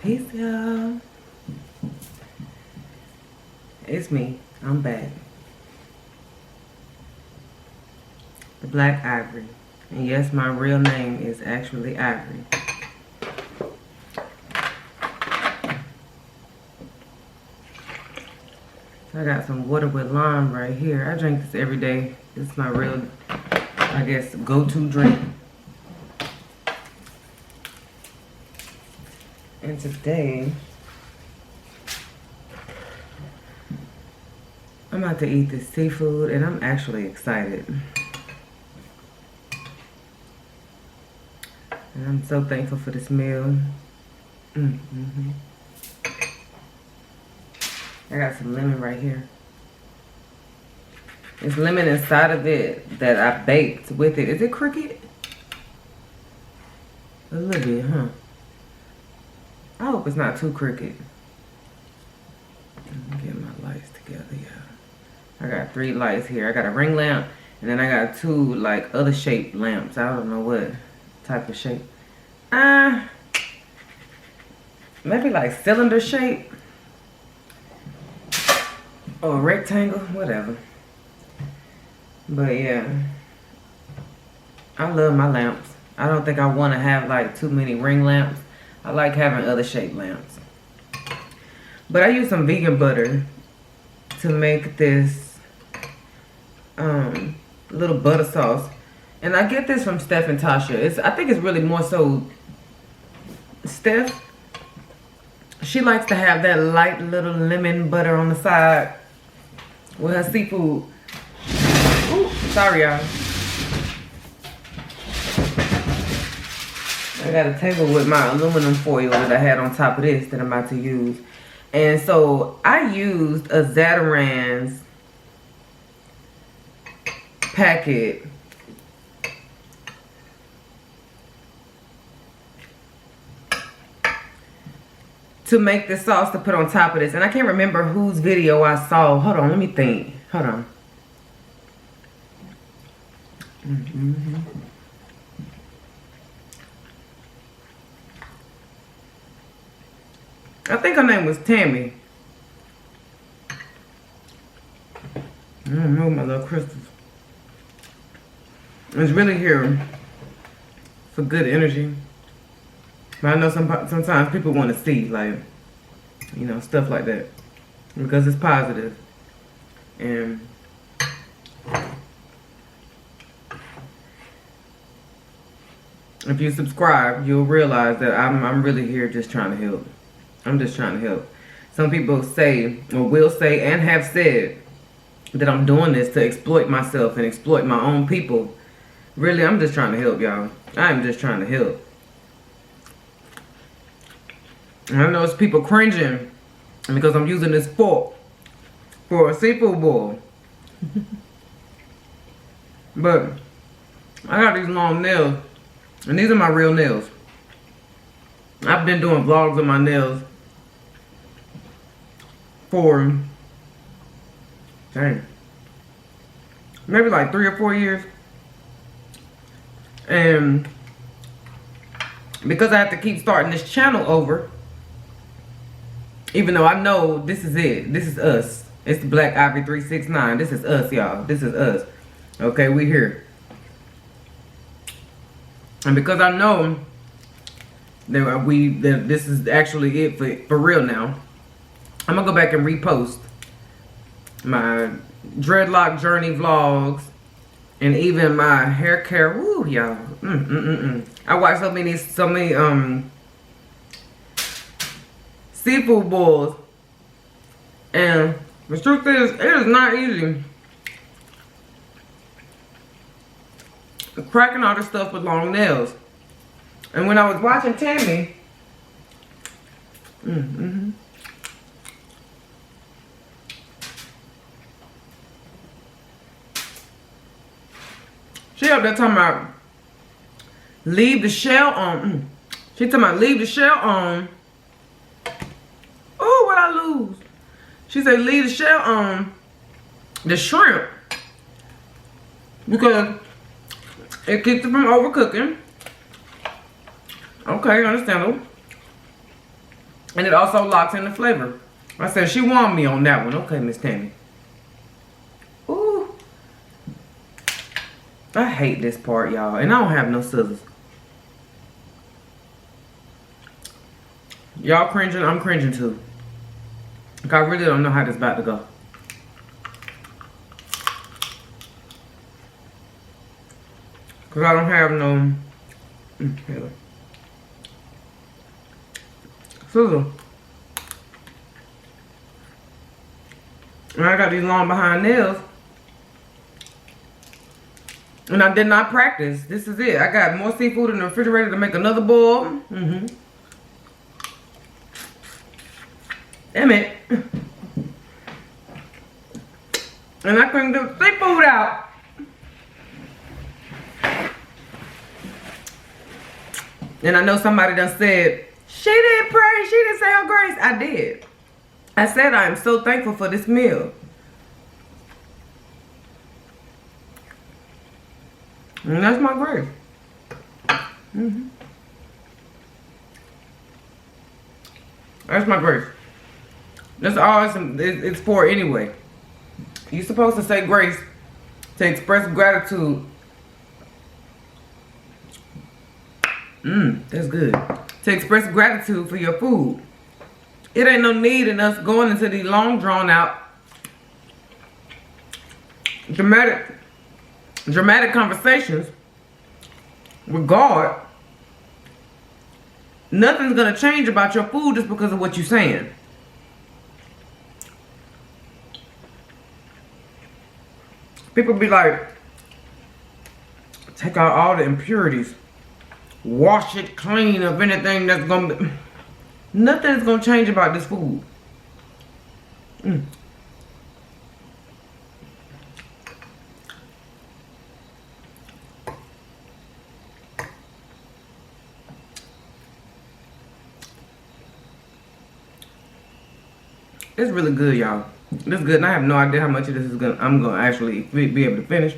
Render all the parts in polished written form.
Peace, y'all. It's me. I'm back. The Black Ivory. And yes, my real name is actually Ivory. So I got some water with lime right here. I drink this every day. This is my real, I guess, go-to drink. And today, I'm about to eat this seafood and I'm actually excited. And I'm so thankful for this meal. I got some lemon right here. There's lemon inside of it that I baked with it. Is it crooked? A little bit, huh? I hope it's not too crooked. Let me get my lights together, y'all. I got 3 lights here. I got a ring lamp, and then I got 2 like other shaped lamps. I don't know what type of shape. Maybe like cylinder shape. Or rectangle, whatever. But yeah, I love my lamps. I don't think I want to have like too many ring lamps. I like having other shaped lamps. But I use some vegan butter to make this little butter sauce. And I get this from Steph and Tasha. I think it's really more so Steph. She likes to have that light little lemon butter on the side with her seafood. Ooh, sorry y'all. I got a table with my aluminum foil that I had on top of this that I'm about to use. And so I used a Zatarain's packet to make the sauce to put on top of this. And I can't remember whose video I saw. Hold on, let me think. Hold on. I think her name was Tammy. I don't know, my little crystals. It's really here for good energy. But I know sometimes people want to see, like, you know, stuff like that. Because it's positive. And if you subscribe, you'll realize that I'm really here just trying to help. I'm just trying to help. Some people say, or will say, and have said that I'm doing this to exploit myself and exploit my own people. Really, I'm just trying to help, y'all. I'm just trying to help. And I know it's people cringing because I'm using this fork for a seafood boil. But I got these long nails, and these are my real nails. I've been doing vlogs on my nails for, dang, maybe like 3 or 4 years. And because I have to keep starting this channel over, even though I know this is it, this is us. It's the Black Ivory 369. This is us, y'all. This is us. Okay, we here. And because I know that this is actually it for real now, I'm gonna go back and repost my dreadlock journey vlogs and even my hair care. Woo, y'all. I watched so many seafood boils, and the truth is, it is not easy cracking all this stuff with long nails. And when I was watching Tammy, she up there talking about leave the shell on. She talking about leave the shell on. Oh, what I lose? She said leave the shell on the shrimp because it keeps it from overcooking. Okay, understandable. And it also locks in the flavor. I said, she won me on that one. Okay, Miss Tammy. Ooh. I hate this part, y'all. And I don't have no scissors. Y'all cringing, I'm cringing too. Like, I really don't know how this about to go. Because I don't have no scissors. And I got these long behind nails. And I did not practice. This is it. I got more seafood in the refrigerator to make another bowl. Damn it. And I couldn't get the seafood out. And I know somebody done said, she didn't pray, she didn't say her grace. I did. I said I am so thankful for this meal. And that's my grace. That's my grace. That's all it's for anyway. You're supposed to say grace to express gratitude. That's good. To express gratitude for your food. It ain't no need in us going into these long drawn out dramatic conversations with God. Nothing's gonna change about your food just because of what you're saying. People be like, take out all the impurities, wash it clean of anything that's gonna be. Nothing's gonna change about this food. It's really good, y'all. This is good, and I have no idea how much of this is I'm gonna actually be able to finish.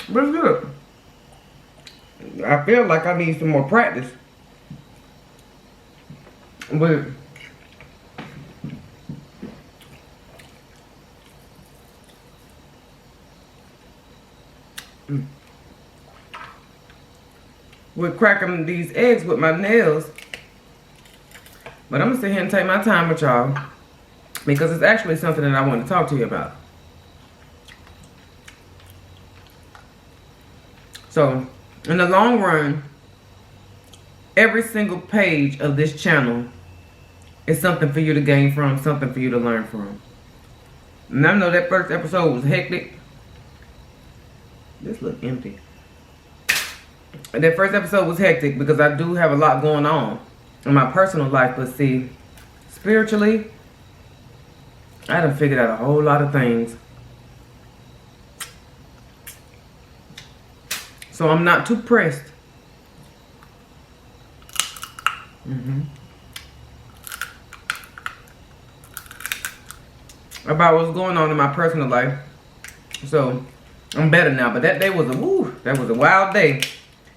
But it's good. I feel like I need some more practice. But with cracking these eggs with my nails. But I'm gonna sit here and take my time with y'all because it's actually something that I want to talk to you about. So, in the long run, every single page of this channel is something for you to gain from, something for you to learn from. And I know that first episode was hectic. This look empty. And that first episode was hectic because I do have a lot going on in my personal life, but see, spiritually, I done figured out a whole lot of things. So I'm not too pressed. About what's going on in my personal life. So I'm better now, but that day was that was a wild day.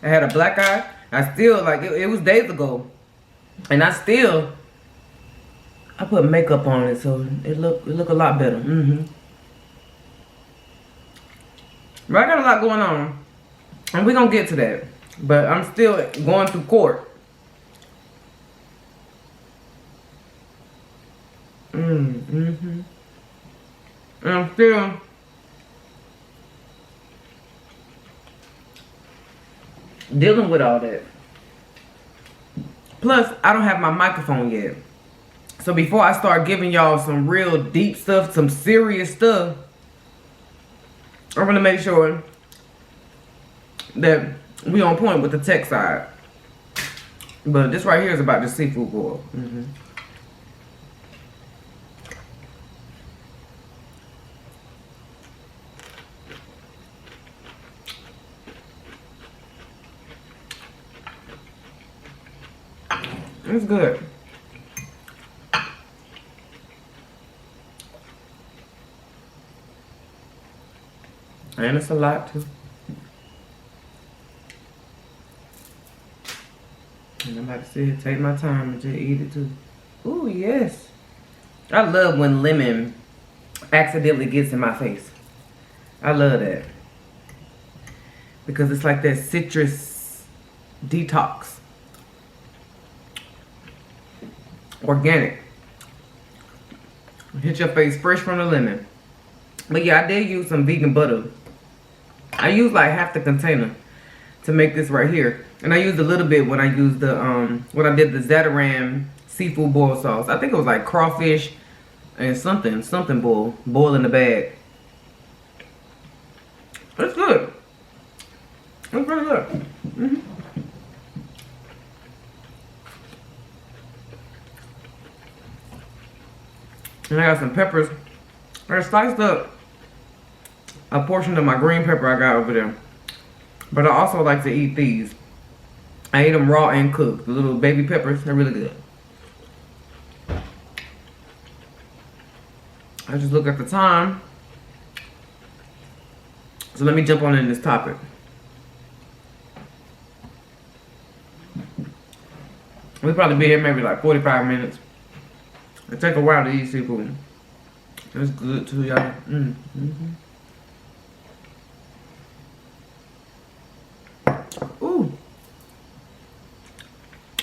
I had a black eye. I still, like, it was days ago. And I put makeup on it, so it look a lot better. But I got a lot going on, and we're gonna get to that. But I'm still going through court. And I'm still dealing with all that. Plus, I don't have my microphone yet. So before I start giving y'all some real deep stuff, some serious stuff, I'm gonna make sure that we on point with the tech side. But this right here is about the seafood boil. It's good. And it's a lot too. And I'm about to sit here, take my time and just eat it too. Ooh, yes. I love when lemon accidentally gets in my face. I love that. Because it's like that citrus detox. Organic. Hit your face fresh from the lemon. But yeah, I did use some vegan butter. I used like half the container to make this right here. And I used a little bit when I used the when I did the Zatarain seafood boil sauce. I think it was like crawfish and something boil in the bag. It's good. It's pretty good. And I got some peppers. I sliced up a portion of my green pepper I got over there. But I also like to eat these. I eat them raw and cooked. The little baby peppers, they're really good. I just look at the time. So let me jump on in this topic. We'll probably be here maybe like 45 minutes. It take a while to eat seafood. It's good too, y'all. Ooh.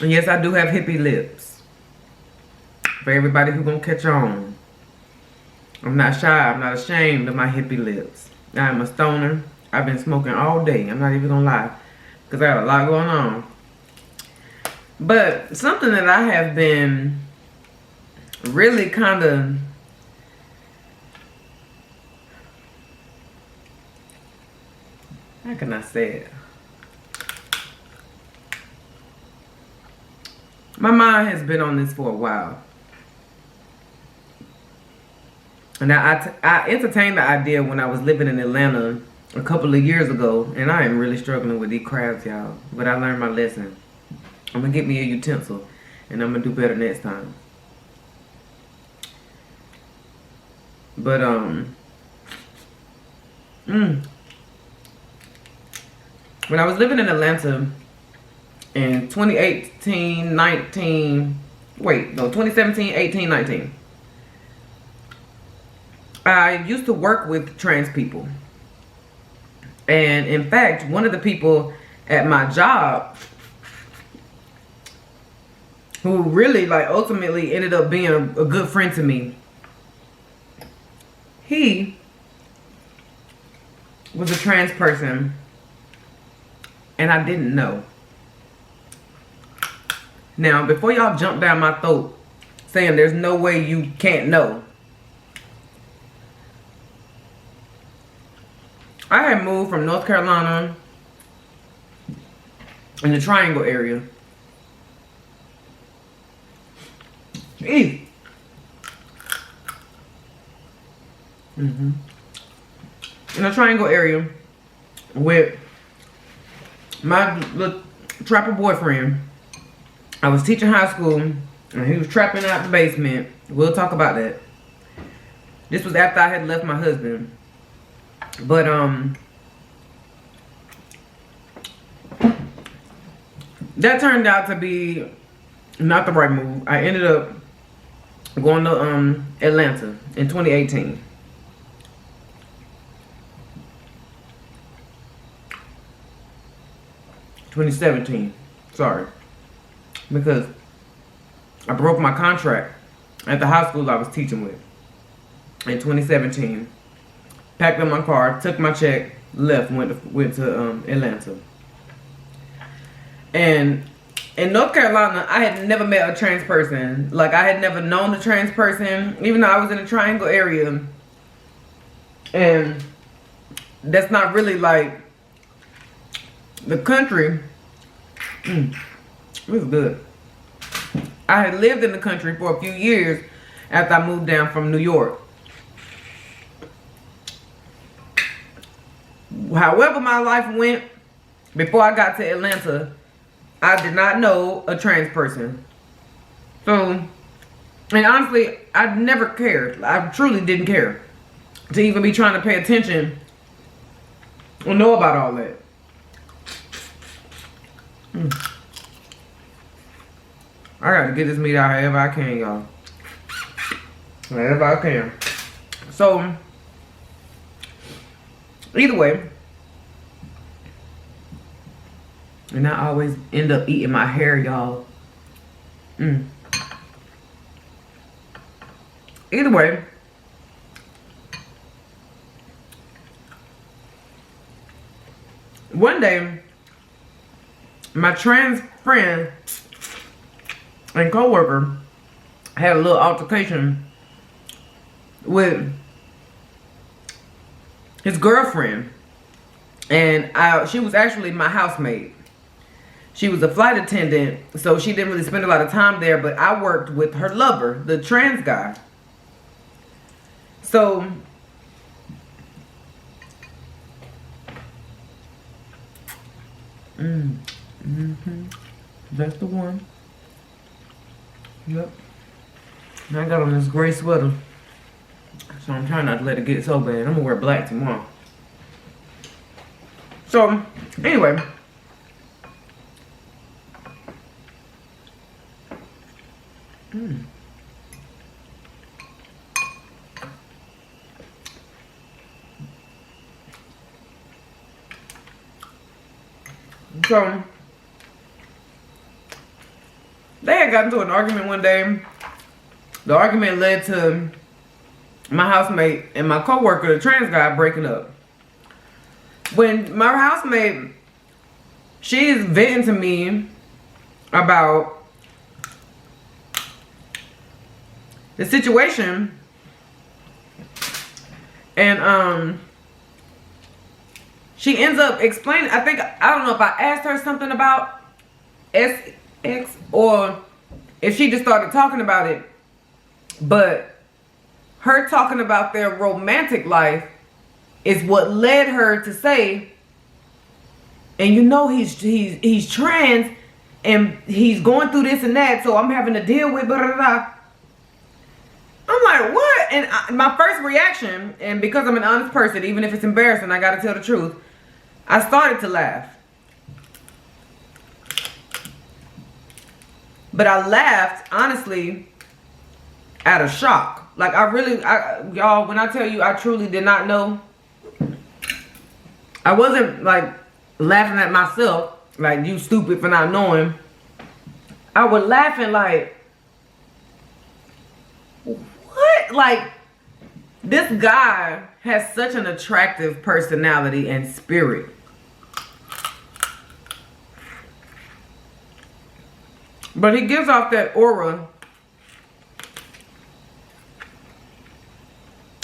And yes, I do have hippie lips. For everybody who gonna catch on. I'm not shy. I'm not ashamed of my hippie lips. I am a stoner. I've been smoking all day. I'm not even gonna lie. Because I got a lot going on. But something that I have been really kind of how can I say it? My mind has been on this for a while. And I entertained the idea when I was living in Atlanta a couple of years ago. And I am really struggling with these crabs, y'all. But I learned my lesson. I'm going to get me a utensil. And I'm going to do better next time. But, when I was living in Atlanta in 2017, 18, 19. I used to work with trans people. And in fact, one of the people at my job who really like ultimately ended up being a good friend to me, he was a trans person and I didn't know. Now, before y'all jump down my throat saying there's no way you can't know, I had moved from North Carolina in the Triangle area. In the Triangle area with my little trapper boyfriend. I was teaching high school and he was trapping out the basement. We'll talk about that. This was after I had left my husband. But that turned out to be not the right move. I ended up going to Atlanta in 2018. Sorry. Because I broke my contract at the high school I was teaching with in 2017. Packed up my car, took my check, left, went to Atlanta. And in North Carolina, I had never met a trans person. Like, I had never known a trans person, even though I was in the Triangle area. And that's not really like the country. It was good. I had lived in the country for a few years after I moved down from New York. However my life went before I got to Atlanta, I did not know a trans person. So, and honestly, I never cared. I truly didn't care to even be trying to pay attention or know about all that. I gotta get this meat out however I can, y'all. However I can. So, either way, and I always end up eating my hair, y'all. Either way, one day, my trans friend and coworker had a little altercation with his girlfriend, and she was actually my housemate. She was a flight attendant, so she didn't really spend a lot of time there, but I worked with her lover, the trans guy. So that's the one. Yep. I got on this gray sweater, so I'm trying not to let it get so bad. I'm gonna wear black tomorrow. So anyway, so they had gotten into an argument one day. The argument led to my housemate and my coworker, the trans guy, breaking up. When my housemate, she is venting to me about the situation, and she ends up explaining, I don't know if I asked her something about SX or if she just started talking about it, but her talking about their romantic life is what led her to say, and you know he's trans and he's going through this and that, so I'm having to deal with blah, blah, blah. I'm like, what? And my first reaction, and because I'm an honest person, even if it's embarrassing, I gotta tell the truth, I started to laugh. But I laughed, honestly, out of shock. Like, y'all, when I tell you I truly did not know, I wasn't, like, laughing at myself, like, you stupid for not knowing. I was laughing like, what? Like, this guy has such an attractive personality and spirit. But he gives off that aura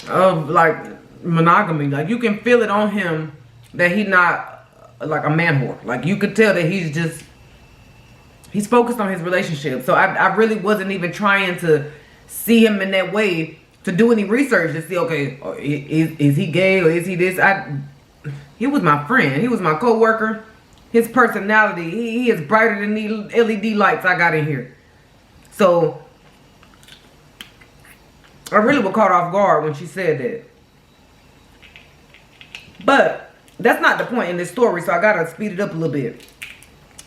of, like, monogamy. Like, you can feel it on him that he's not, like, a man whore. Like, you could tell that he's focused on his relationship. So I really wasn't even trying to see him in that way, to do any research to see, okay, is he gay or is he this? He was my friend. He was my co-worker. His personality, he is brighter than the LED lights I got in here. So I really was caught off guard when she said that. But that's not the point in this story, so I gotta speed it up a little bit.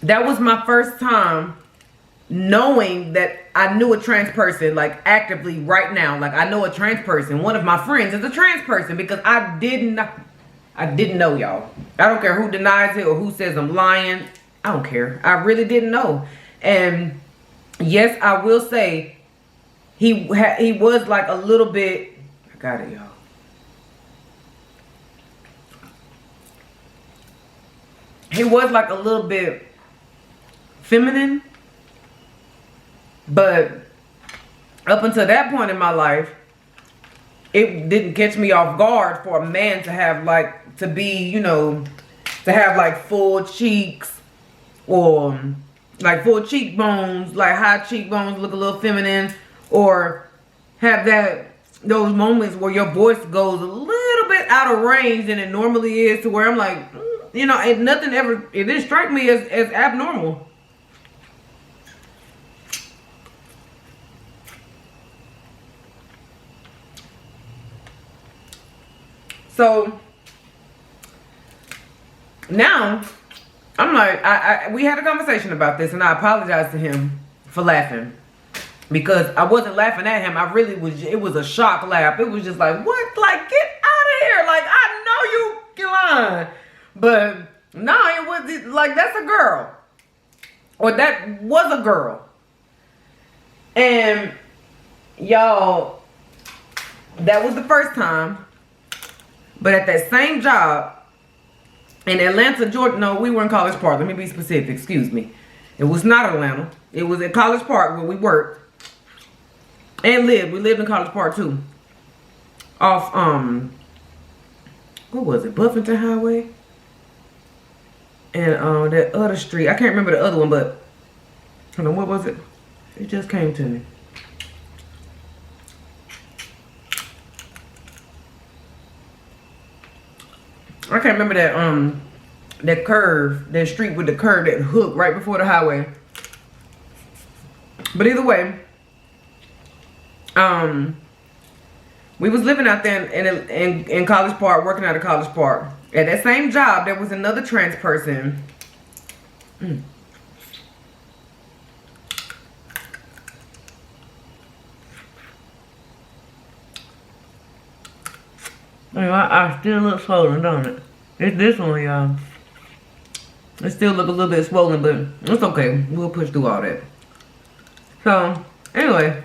That was my first time knowing that I knew a trans person, like, actively right now. Like, I know a trans person. One of my friends is a trans person, because I didn't know, y'all. I don't care who denies it or who says I'm lying. I don't care. I really didn't know. And yes, I will say he was like a little bit, I got it, y'all. He was like a little bit feminine. But up until that point in my life, it didn't catch me off guard for a man to have, like, to be, you know, to have, like, full cheeks or, like, full cheekbones, like, high cheekbones, look a little feminine, or have those moments where your voice goes a little bit out of range than it normally is, to where I'm like, you know, it didn't strike me as abnormal. So now I'm like, we had a conversation about this, and I apologize to him for laughing. Because I wasn't laughing at him. I really was, it was a shock laugh. It was just like, what? Like, get out of here. Like, I know you lying. But, no, it was like, that's a girl. Or that was a girl. And, y'all, that was the first time. But at that same job, in Atlanta, Georgia, no, we were in College Park. Let me be specific, excuse me. It was not Atlanta. It was at College Park where we worked. And lived. We lived in College Park too. Off, what was it? Buffington Highway? And that other street. I can't remember the other one, but hold on, what was it? It just came to me. I can't remember that curve, that street with the curve, that hook right before the highway. But either way, we was living out there in College Park, working out of College Park. At that same job, there was another trans person. I still look swollen, don't it? It's this one, y'all. It still look a little bit swollen, but it's okay. We'll push through all that. So, anyway.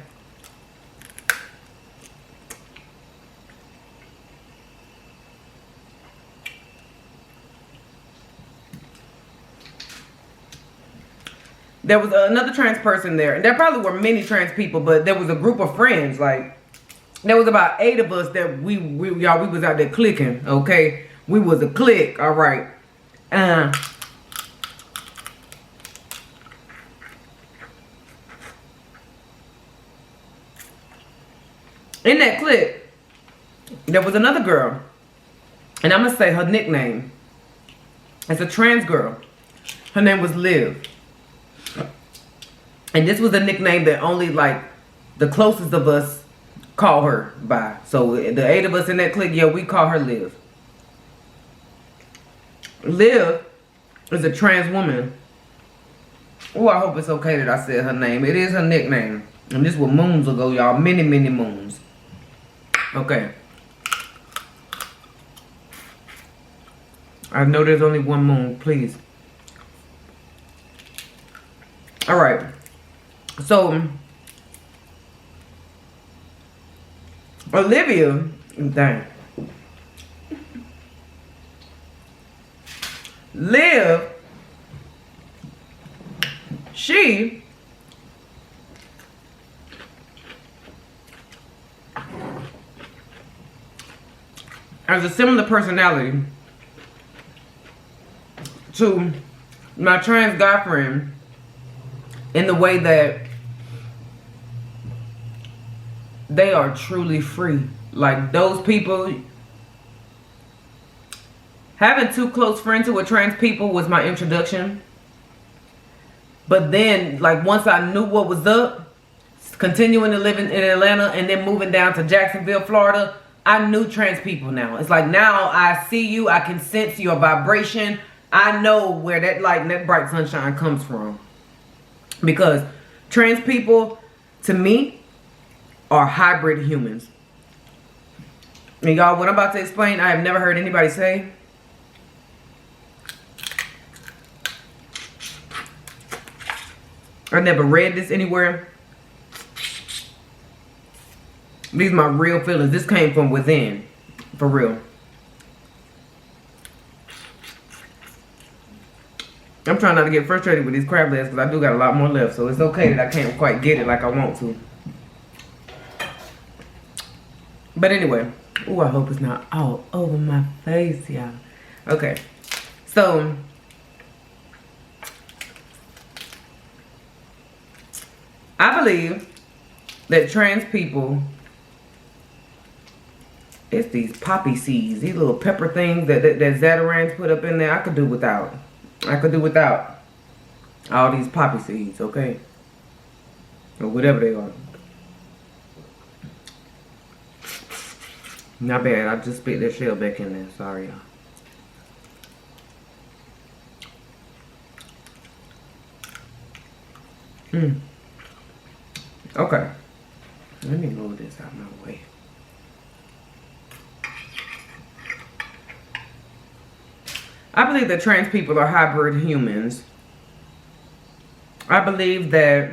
There was another trans person there. And there probably were many trans people, but there was a group of friends. Like, there was about 8 of us that we was out there clicking, okay? We was a clique, all right. In that clique, there was another girl. And I'm going to say her nickname. It's a trans girl. Her name was Liv. And this was a nickname that only, like, the closest of us call her by. So, the 8 of us in that clique, yeah, we call her Liv. Liv is a trans woman. Oh, I hope it's okay that I said her name. It is her nickname. And this was moons ago, y'all. Many, many moons. Okay. I know there's only one moon, please. Alright. So, Olivia, dang. Liv, she has a similar personality to my trans guy friend in the way that they are truly free. Like, those people, having 2 close friends who were trans people was my introduction. But then, like, once I knew what was up, continuing to live in Atlanta and then moving down to Jacksonville, Florida, I knew trans people now. It's like, now I see you, I can sense your vibration. I know where that light and that bright sunshine comes from. Because trans people, to me, are hybrid humans. And y'all, what I'm about to explain, I have never heard anybody say. I never read this anywhere. These are my real feelings. This came from within. For real. I'm trying not to get frustrated with these crab legs because I do got a lot more left. So it's okay that I can't quite get it like I want to. But anyway. Ooh, I hope it's not all over my face, y'all. Okay. So, I believe that trans people, it's these poppy seeds, these little pepper things that Zatarans put up in there. I could do without. I could do without all these poppy seeds, okay? Or whatever they are. Not bad. I just spit that shell back in there. Sorry, y'all. Okay. Let me move this out of my way. I believe that trans people are hybrid humans. I believe that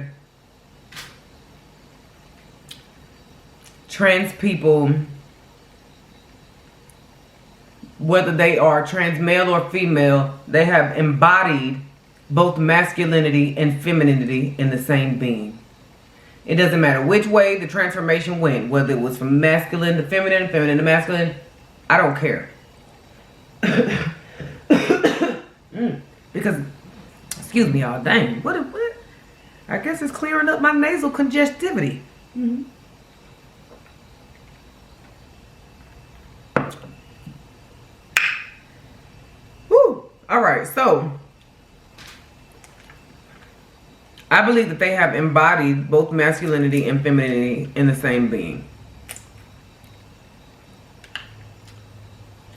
trans people, whether they are trans male or female, they have embodied both masculinity and femininity in the same being. It doesn't matter which way the transformation went, whether it was from masculine to feminine, feminine to masculine, I don't care. Because, excuse me, y'all, dang, what? I guess it's clearing up my nasal congestivity. Mm-hmm. Woo! All right, so I believe that they have embodied both masculinity and femininity in the same being.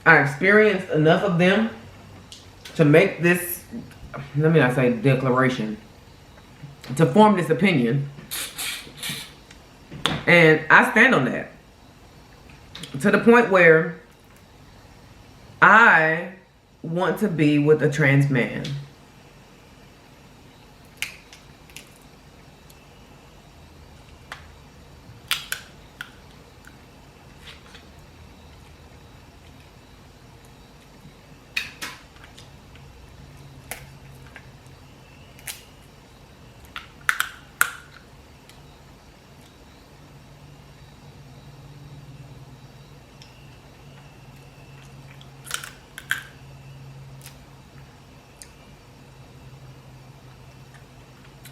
I experienced enough of them to make this, let me not say declaration, to form this opinion. And I stand on that. To the point where I want to be with a trans man.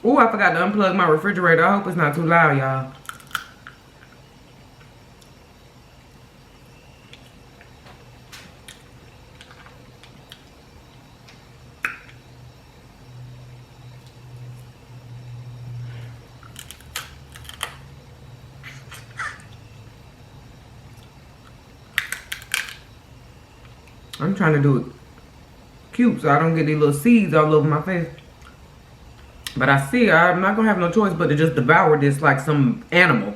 Oh, I forgot to unplug my refrigerator. I hope it's not too loud, y'all. I'm trying to do it cute so I don't get these little seeds all over my face. But I see I'm not going to have no choice but to just devour this like some animal.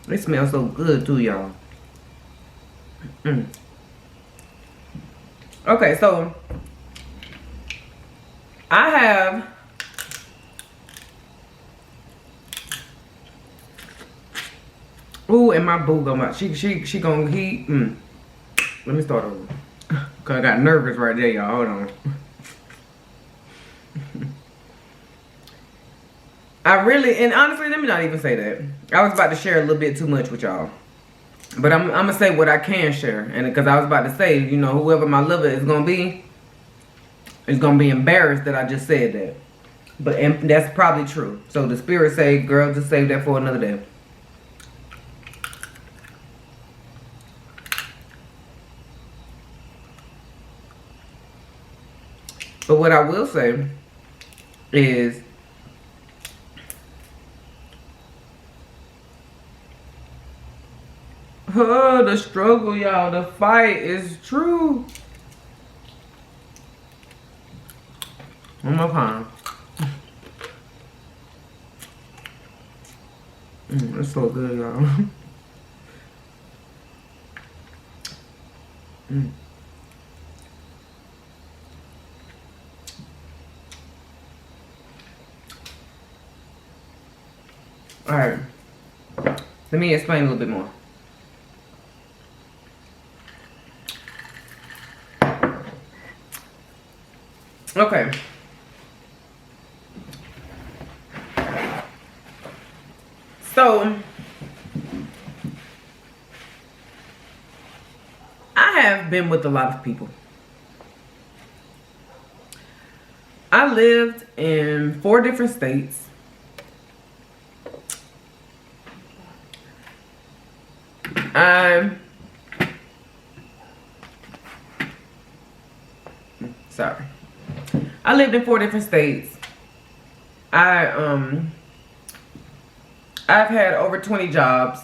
It smells so good too, y'all. Okay, so I have ooh, and my boo gonna she gonna heat. Let me start over. Cause I got nervous right there, y'all. Hold on. I really, and honestly, let me not even say that. I was about to share a little bit too much with y'all. But I'm gonna say what I can share. And because I was about to say, you know, whoever my lover is gonna be embarrassed that I just said that. But and that's probably true. So the spirit say, girl, just save that for another day. But what I will say is the struggle, y'all, the fight is true. One more time. It's so good, y'all. Alright. Let me explain a little bit more. Okay. So, I have been with a lot of people. I lived in 4 different states. Sorry. I lived in 4 different states. I've had over 20 jobs.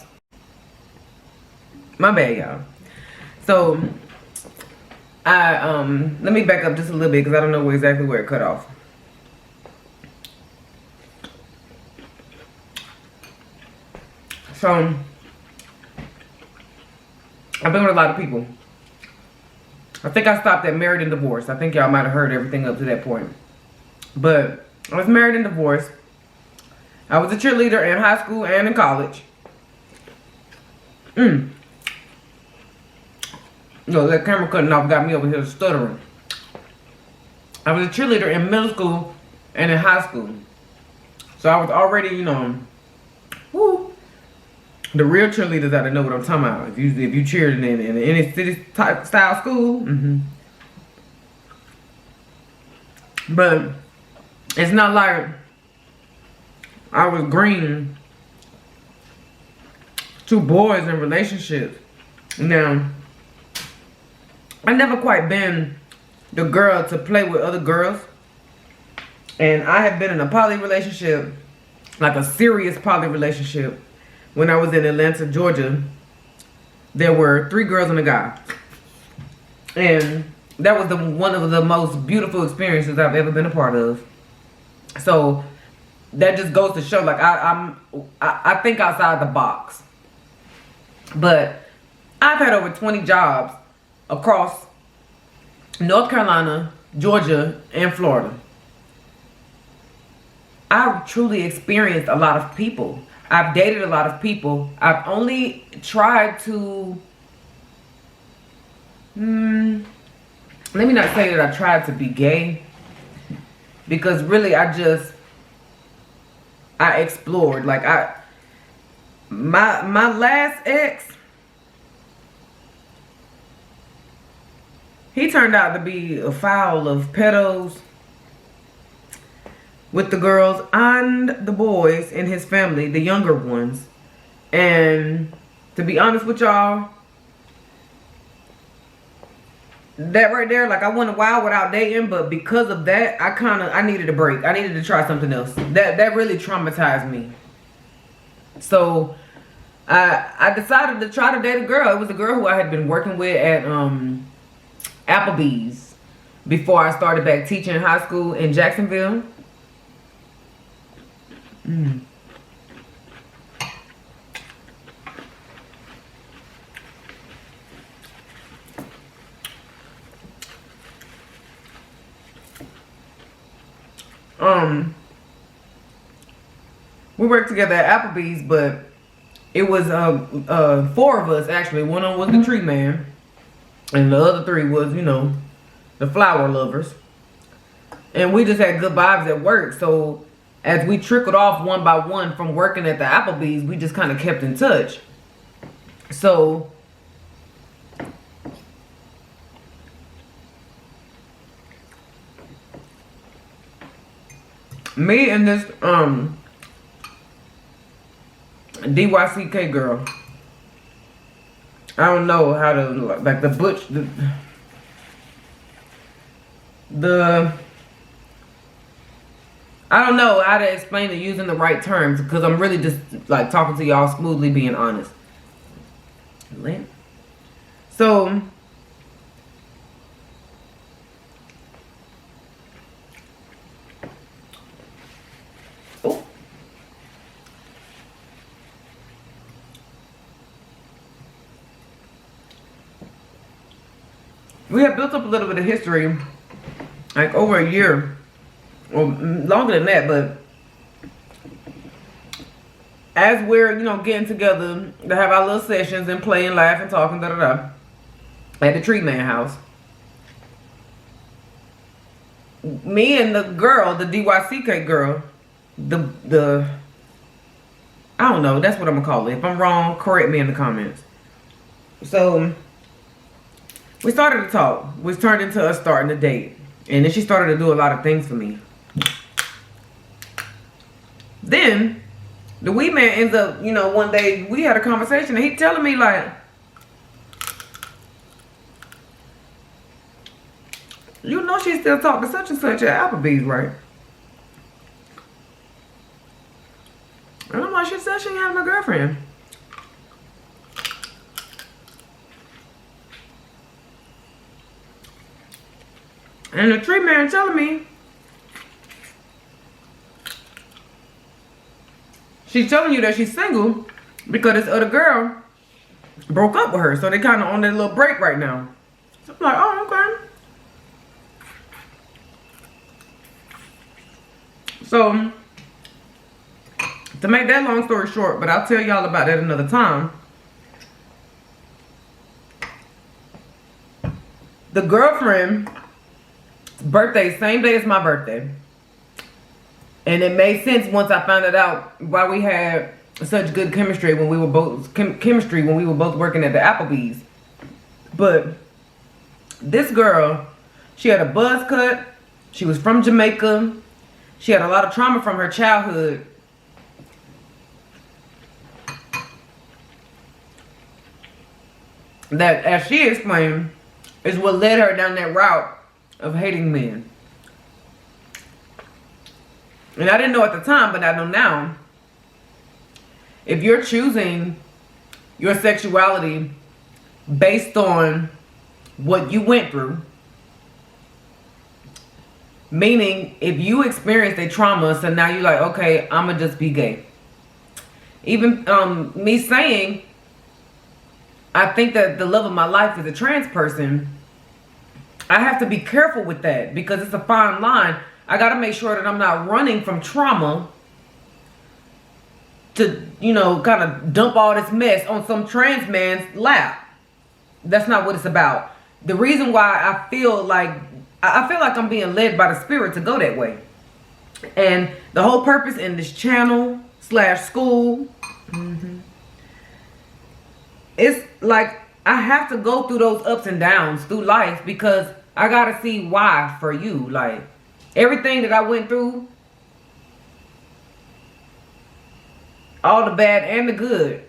My bad, y'all. So let me back up just a little bit because I don't know exactly where it cut off. So I've been with a lot of people. I think I stopped at married and divorced. I think y'all might have heard everything up to that point. But I was married and divorced. I was a cheerleader in high school and in college. No, that camera cutting off got me over here stuttering. I was a cheerleader in middle school and in high school. So I was already, you know, woo, the real cheerleaders ought to know what I'm talking about. If you cheered in any city type style school, but it's not like I was green to boys in relationships. Now, I never quite been the girl to play with other girls, and I have been in a poly relationship, like a serious poly relationship. When I was in Atlanta, Georgia, there were 3 girls and a guy. And that was one of the most beautiful experiences I've ever been a part of. So that just goes to show, like, I think outside the box. But I've had over 20 jobs across North Carolina, Georgia, and Florida. I've truly experienced a lot of people. I've dated a lot of people. I've only tried to, let me not say that I tried to be gay, because really I explored. Like my last ex, he turned out to be a foul of pedos with the girls and the boys in his family, the younger ones. And to be honest with y'all, that right there, like, I went a while without dating, but because of that, I needed a break. I needed to try something else. That really traumatized me. So I decided to try to date a girl. It was a girl who I had been working with at Applebee's before I started back teaching in high school in Jacksonville. We worked together at Applebee's, but it was 4 of us actually. One of them was the tree man, and the other 3 was, you know, the flower lovers. And we just had good vibes at work. So as we trickled off one by one from working at the Applebee's, we just kind of kept in touch. So me and this DYCK girl, I don't know how to, like, I don't know how to explain it using the right terms, because I'm really just, like, talking to y'all smoothly, being honest. So we have built up a little bit of history, like over a year, or longer than that, but as we're, you know, getting together to have our little sessions and play and laugh and talk and da-da-da at the Tree Man house, me and the girl, the DYCK girl, I don't know, that's what I'm gonna call it. If I'm wrong, correct me in the comments. So we started to talk, which turned into us starting to date. And then she started to do a lot of things for me. Then the weed man ends up, you know, one day we had a conversation and he telling me, like, you know, she still talk to such and such at Applebee's, right? And I'm like, she said she ain't having a girlfriend. And the tree man telling me, she's telling you that she's single because this other girl broke up with her. So they kind of on their little break right now. So I'm like, oh, okay. So, to make that long story short, but I'll tell y'all about that another time. The girlfriend's birthday, same day as my birthday. And it made sense once I found it out why we had such good chemistry when we were both working at the Applebee's. But this girl, she had a buzz cut. She was from Jamaica. She had a lot of trauma from her childhood. That, as she explained, is what led her down that route of hating men. And I didn't know at the time, but I know now. If you're choosing your sexuality based on what you went through, meaning if you experienced a trauma, so now you're like, okay, I'ma just be gay. Even me saying, I think that the love of my life is a trans person, I have to be careful with that because it's a fine line. I got to make sure that I'm not running from trauma to, you know, kind of dump all this mess on some trans man's lap. That's not what it's about. The reason why I feel like I'm being led by the spirit to go that way. And the whole purpose in this channel / school, it's like I have to go through those ups and downs through life because I got to see why for you. Like everything that I went through, all the bad and the good,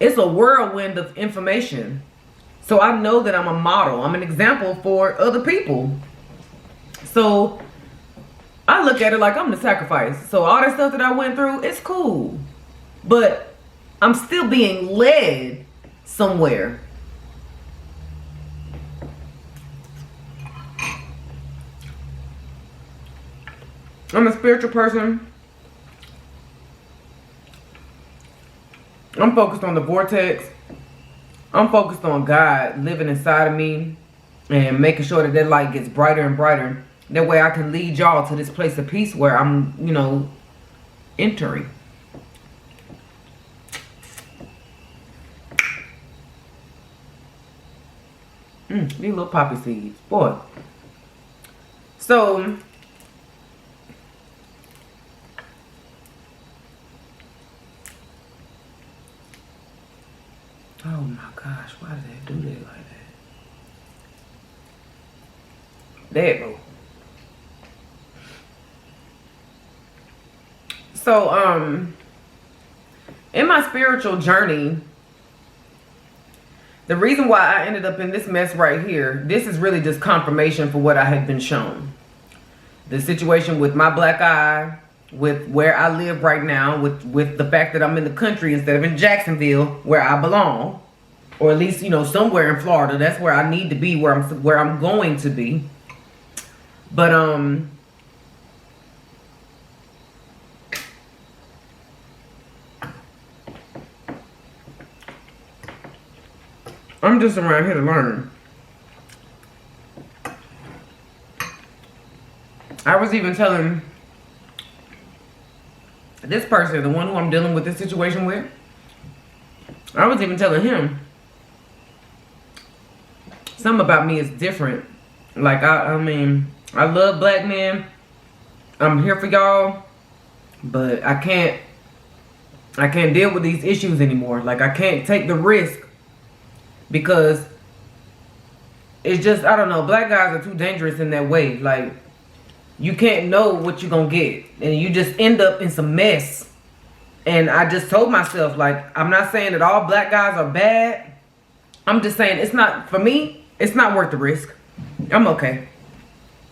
it's a whirlwind of information. So I know that I'm a model. I'm an example for other people. So I look at it like I'm the sacrifice. So all that stuff that I went through, it's cool. But I'm still being led somewhere. I'm a spiritual person. I'm focused on the vortex. I'm focused on God living inside of me and making sure that that light gets brighter and brighter. That way I can lead y'all to this place of peace where I'm, you know, entering. These little poppy seeds. Boy. So, oh my gosh, why did they do that like that? There you go. So, in my spiritual journey, the reason why I ended up in this mess right here, this is really just confirmation for what I had been shown. The situation with my black eye, with where I live right now, with the fact that I'm in the country instead of in Jacksonville, where I belong, or at least, you know, somewhere in Florida. That's where I need to be, where I'm going to be. But I'm just around here to learn. I was even telling this person, the one who I'm dealing with this situation with, I was even telling him something about me is different. Like, I mean, I love black men. I'm here for y'all, but I can't deal with these issues anymore. Like, I can't take the risk because it's just, I don't know, black guys are too dangerous in that way. Like, you can't know what you're gonna get, and you just end up in some mess. And I just told myself, like, I'm not saying that all black guys are bad. I'm just saying it's not, for me, it's not worth the risk. I'm okay.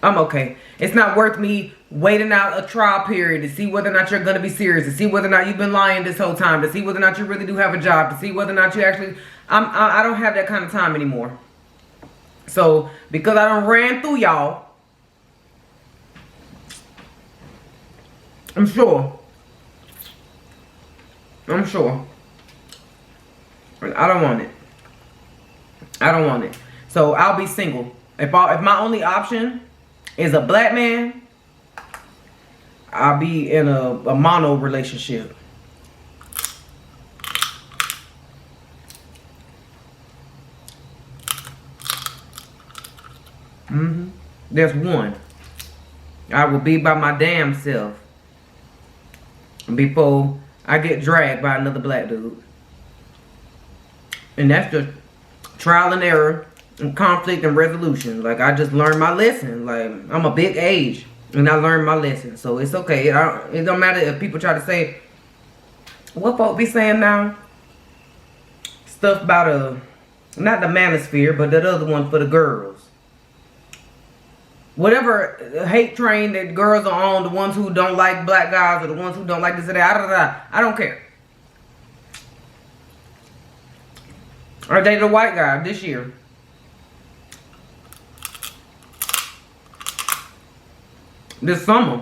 I'm okay. It's not worth me waiting out a trial period to see whether or not you're going to be serious, to see whether or not you've been lying this whole time, to see whether or not you really do have a job, to see whether or not you actually, I don't have that kind of time anymore. So because I done ran through y'all, I'm sure. I don't want it. I don't want it. So I'll be single. If my only option is a black man, I'll be in a mono relationship. There's one. I will be by my damn self before I get dragged by another black dude. And that's just trial and error and conflict and resolution. Like, I just learned my lesson. Like, I'm a big age and I learned my lesson. So it's okay. It don't matter if people try to say, what folk be saying now? Stuff about not the manosphere, but that other one for the girls. Whatever hate train that girls are on, the ones who don't like black guys or the ones who don't like this or that, I don't care. I dated a white guy this year. This summer.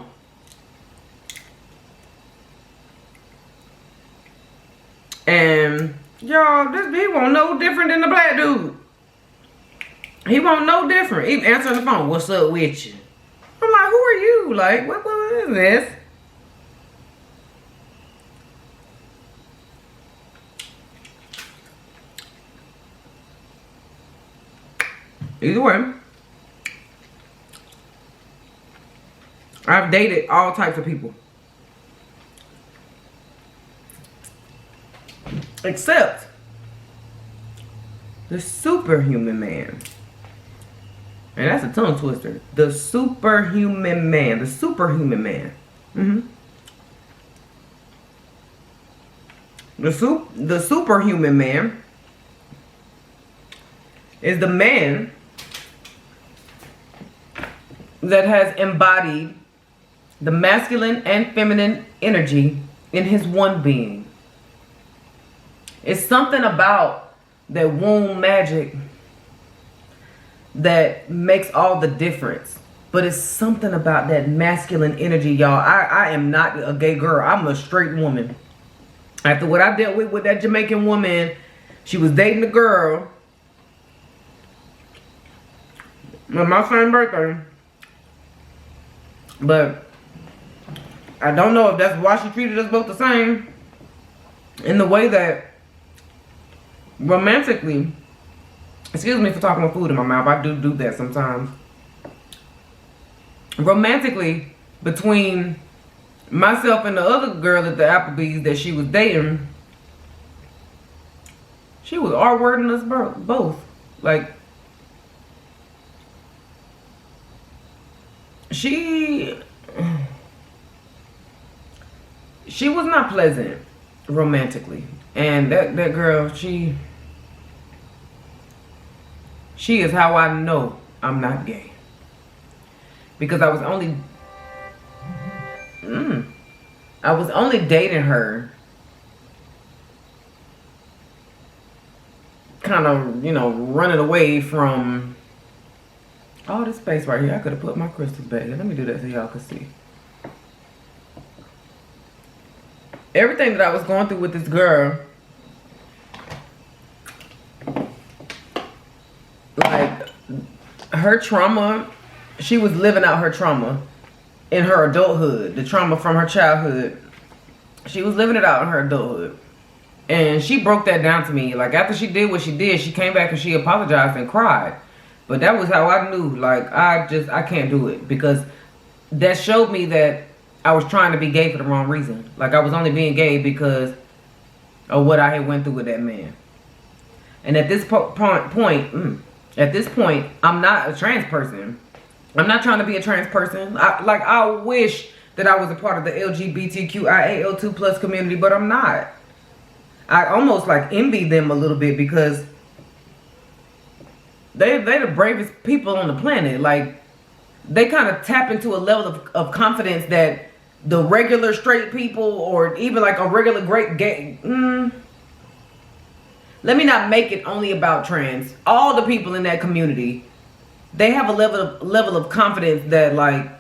And y'all, this he won't no different than the black dude. He won't no different. Even answering the phone, what's up with you? I'm like, who are you? Like, what is this? Either way, I've dated all types of people. Except the superhuman man. And that's a tongue twister. The superhuman man. The superhuman man. The superhuman man is the man that has embodied the masculine and feminine energy in his one being. It's something about that womb magic that makes all the difference. But it's something about that masculine energy, y'all. I am not a gay girl. I'm a straight woman. After what I dealt with that Jamaican woman, she was dating a girl on my same birthday. But I don't know if that's why she treated us both the same. In the way that romantically, excuse me for talking with food in my mouth, I do that sometimes. Romantically, between myself and the other girl at the Applebee's that she was dating, she was R-wording us both. Like, she was not pleasant romantically. And that girl, she is how I know I'm not gay. Because I was only dating her kind of, you know, running away from all this space right here. I could have put my crystals back here. Let me do that so y'all can see. Everything that I was going through with this girl, like her trauma, she was living out her trauma in her adulthood. The trauma from her childhood, she was living it out in her adulthood. And she broke that down to me. Like, after she did what she did, she came back and she apologized and cried. But that was how I knew, like, I can't do it. Because that showed me that I was trying to be gay for the wrong reason. Like, I was only being gay because of what I had went through with that man. And at this point, I'm not a trans person. I'm not trying to be a trans person. I wish that I was a part of the LGBTQIA2 plus community, but I'm not. I almost like envy them a little bit because they're the bravest people on the planet. Like, they kind of tap into a level of confidence that the regular straight people, or even like a regular great gay, let me not make it only about trans. All the people in that community they have a level of confidence that like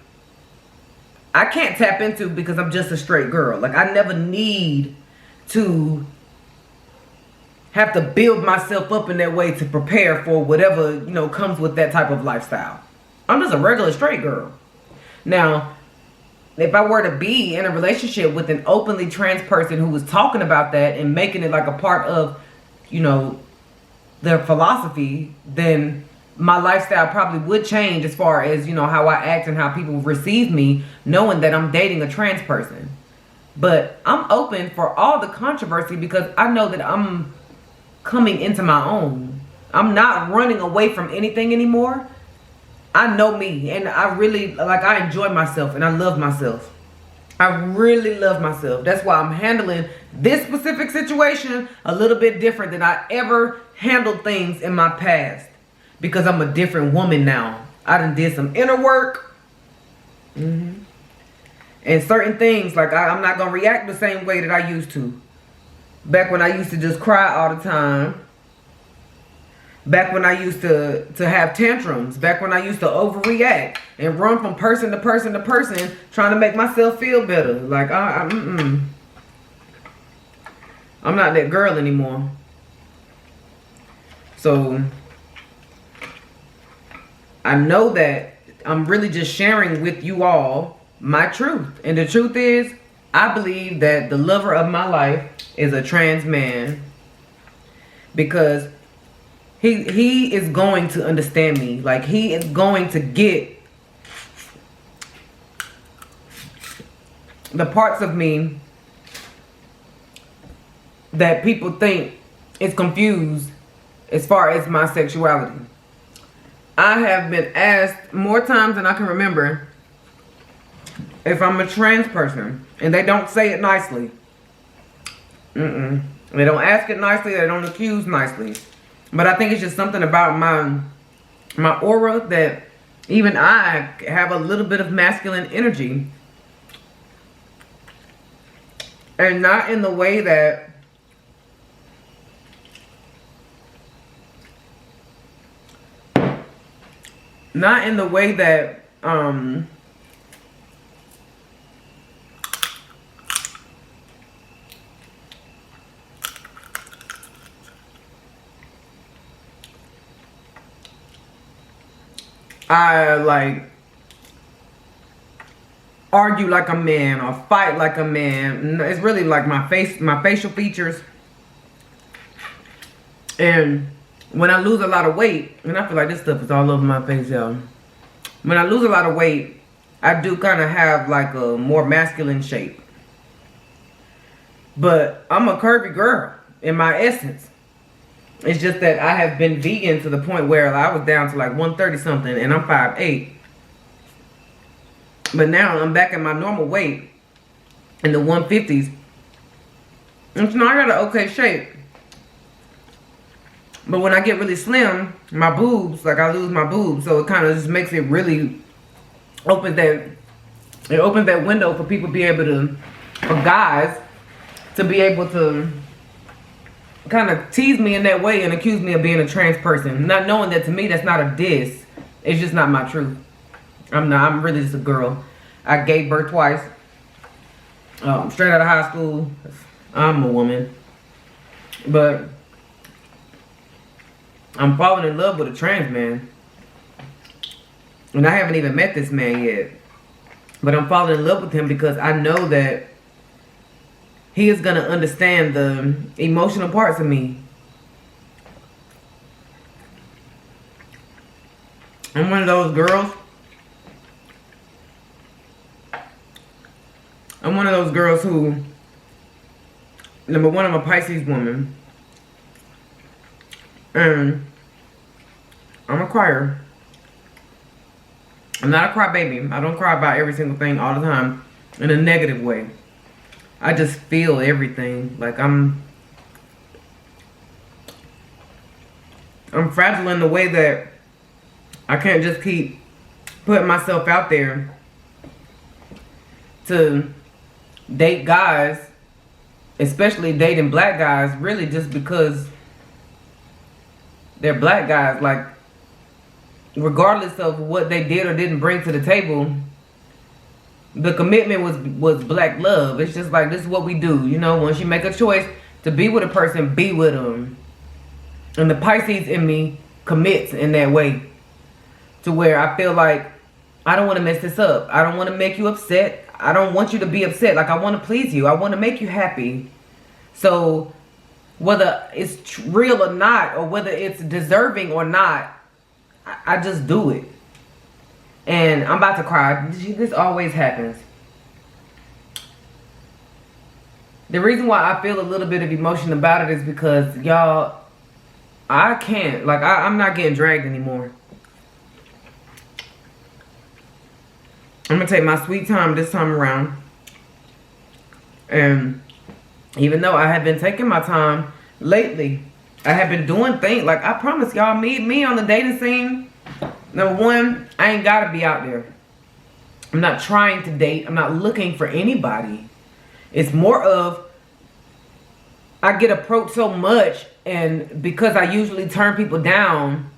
I can't tap into because I'm just a straight girl. Like I never need to have to build myself up in that way to prepare for whatever, you know, comes with that type of lifestyle. I'm just a regular straight girl. Now, if I were to be in a relationship with an openly trans person who was talking about that and making it like a part of, you know, their philosophy, then my lifestyle probably would change as far as, you know, how I act and how people receive me, knowing that I'm dating a trans person. But I'm open for all the controversy because I know that I'm coming into my own. I'm not running away from anything anymore. I know me, and I really, like, I enjoy myself and I love myself. I really love myself. That's why I'm handling this specific situation a little bit different than I ever handled things in my past. Because I'm a different woman now. I done did some inner work. And certain things, like I'm not going to react the same way that I used to. Back when I used to just cry all the time. Back when I used to have tantrums. Back when I used to overreact and run from person to person to person trying to make myself feel better. Like, I'm not that girl anymore. So I know that I'm really just sharing with you all my truth. And the truth is, I believe that the lover of my life is a trans man. Because he is going to understand me. Like, he is going to get the parts of me that people think is confused as far as my sexuality. I have been asked more times than I can remember if I'm a trans person, and they don't say it nicely. They don't ask it nicely. They don't accuse nicely. But I think it's just something about my aura that even I have a little bit of masculine energy, and not in the way that I like argue like a man or fight like a man. It's really like my facial features. And when I lose a lot of weight, and I feel like this stuff is all over my face, y'all. When I lose a lot of weight, I do kind of have like a more masculine shape. But I'm a curvy girl in my essence. It's just that I have been vegan to the point where I was down to like 130 something and I'm 5'8". But now I'm back at my normal weight in the 150s. And so now I got an okay shape. But when I get really slim, my boobs, like I lose my boobs. So it kind of just makes it really opens that window for people to be able to, for guys to be able to kind of tease me in that way and accuse me of being a trans person, not knowing that to me that's not a diss. It's just not my truth. I'm really just a girl. I gave birth twice. Straight out of high school. I'm a woman. But I'm falling in love with a trans man. And I haven't even met this man yet. But I'm falling in love with him because I know that he is going to understand the emotional parts of me. I'm one of those girls. I'm one of those girls who, number one, I'm a Pisces woman. And I'm a crier. I'm not a crybaby. I don't cry about every single thing all the time in a negative way. I just feel everything. Like I'm fragile in the way that I can't just keep putting myself out there to date guys, especially dating black guys, really just because they're black guys. Like, regardless of what they did or didn't bring to the table, the commitment was black love. It's just like, this is what we do. You know, once you make a choice to be with a person, be with them. And the Pisces in me commits in that way, to where I feel like I don't want to mess this up. I don't want to make you upset. I don't want you to be upset. Like, I want to please you. I want to make you happy. So whether it's real or not, or whether it's deserving or not, I just do it. And I'm about to cry. This always happens. The reason why I feel a little bit of emotion about it is because, y'all, I can't. Like, I'm not getting dragged anymore. I'm going to take my sweet time this time around. And even though I have been taking my time lately, I have been doing things. Like, I promise y'all, me on the dating scene, number one, I ain't got to be out there. I'm not trying to date. I'm not looking for anybody. It's more of, I get approached so much, and because I usually turn people down,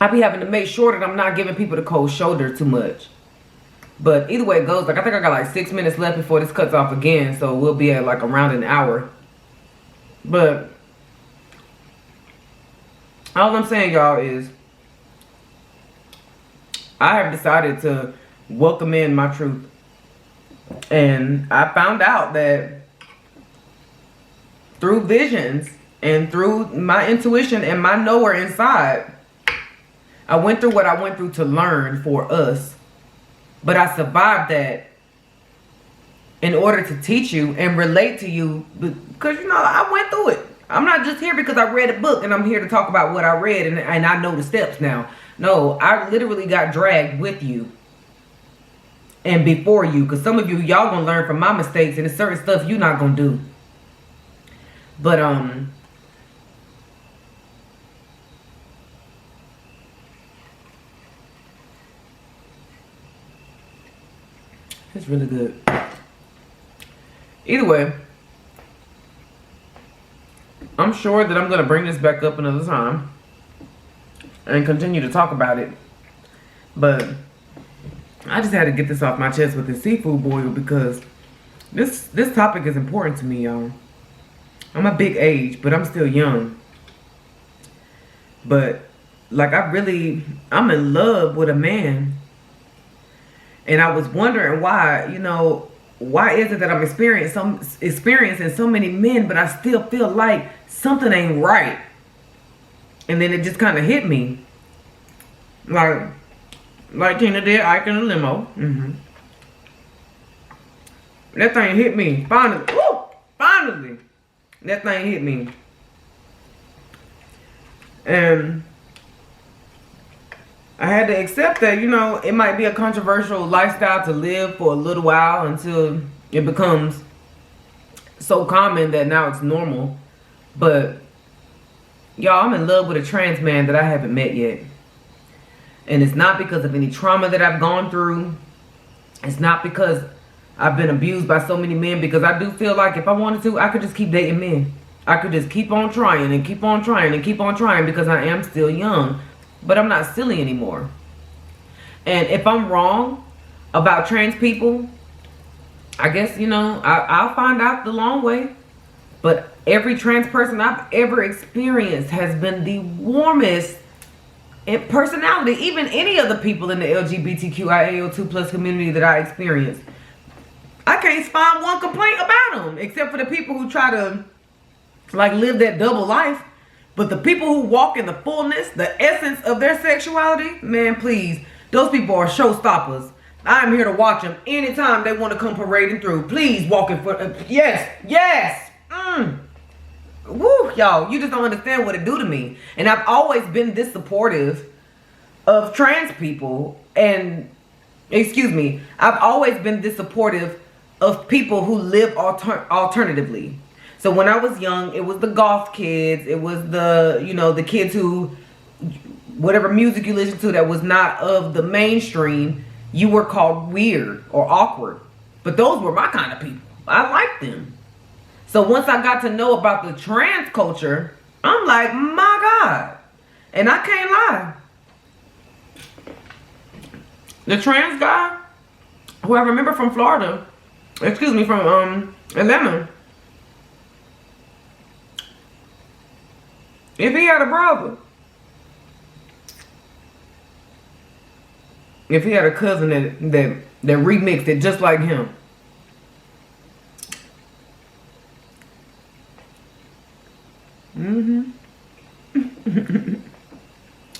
I be having to make sure that I'm not giving people the cold shoulder too much. But either way it goes, like, I think I got like 6 minutes left before this cuts off again, so we'll be at like around an hour. But all I'm saying, y'all, is I have decided to welcome in my truth. And I found out that through visions and through my intuition and my knower inside, I went through what I went through to learn for us. But I survived that in order to teach you and relate to you, because, you know, I went through it. I'm not just here because I read a book and I'm here to talk about what I read and I know the steps now. No, I literally got dragged with you and before you, because some of you, y'all gonna learn from my mistakes, and there's certain stuff you're not gonna do. But it's really good. Either way, I'm sure that I'm going to bring this back up another time and continue to talk about it. But I just had to get this off my chest with the seafood boil, because this topic is important to me, y'all. I'm a big age, but I'm still young. But like, I'm in love with a man. And I was wondering why, you know, why is it that I'm experiencing so many men, but I still feel like something ain't right? And then it just kind of hit me. Like Tina did Ike in the limo. That thing hit me. Finally. Woo! Finally. That thing hit me. And I had to accept that, you know, it might be a controversial lifestyle to live for a little while until it becomes so common that now it's normal. But, y'all, I'm in love with a trans man that I haven't met yet. And it's not because of any trauma that I've gone through. It's not because I've been abused by so many men, because I do feel like if I wanted to, I could just keep dating men. I could just keep on trying and keep on trying and keep on trying, because I am still young. But I'm not silly anymore. And if I'm wrong about trans people, I guess, you know, I'll find out the long way. But every trans person I've ever experienced has been the warmest in personality. Even any of the people in the LGBTQIA2 plus community that I experienced, I can't find one complaint about them, except for the people who try to, like, live that double life. But the people who walk in the fullness, the essence of their sexuality, man, please, those people are showstoppers. I'm here to watch them anytime they want to come parading through. Please walk in front. Yes, yes. Woo, y'all, you just don't understand what it do to me. And I've always been this supportive of trans people. And, excuse me, I've always been this supportive of people who live alternatively. So when I was young, it was the goth kids. It was the, you know, the kids who, whatever music you listen to that was not of the mainstream, you were called weird or awkward. But those were my kind of people. I liked them. So once I got to know about the trans culture, I'm like, my God. And I can't lie. The trans guy, who I remember from Florida, excuse me, from Atlanta. If he had a brother, if he had a cousin that remixed it just like him.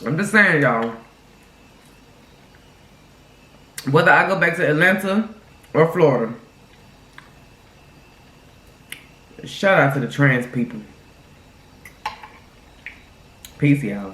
I'm just saying, y'all. Whether I go back to Atlanta or Florida, shout out to the trans people. Peace, y'all.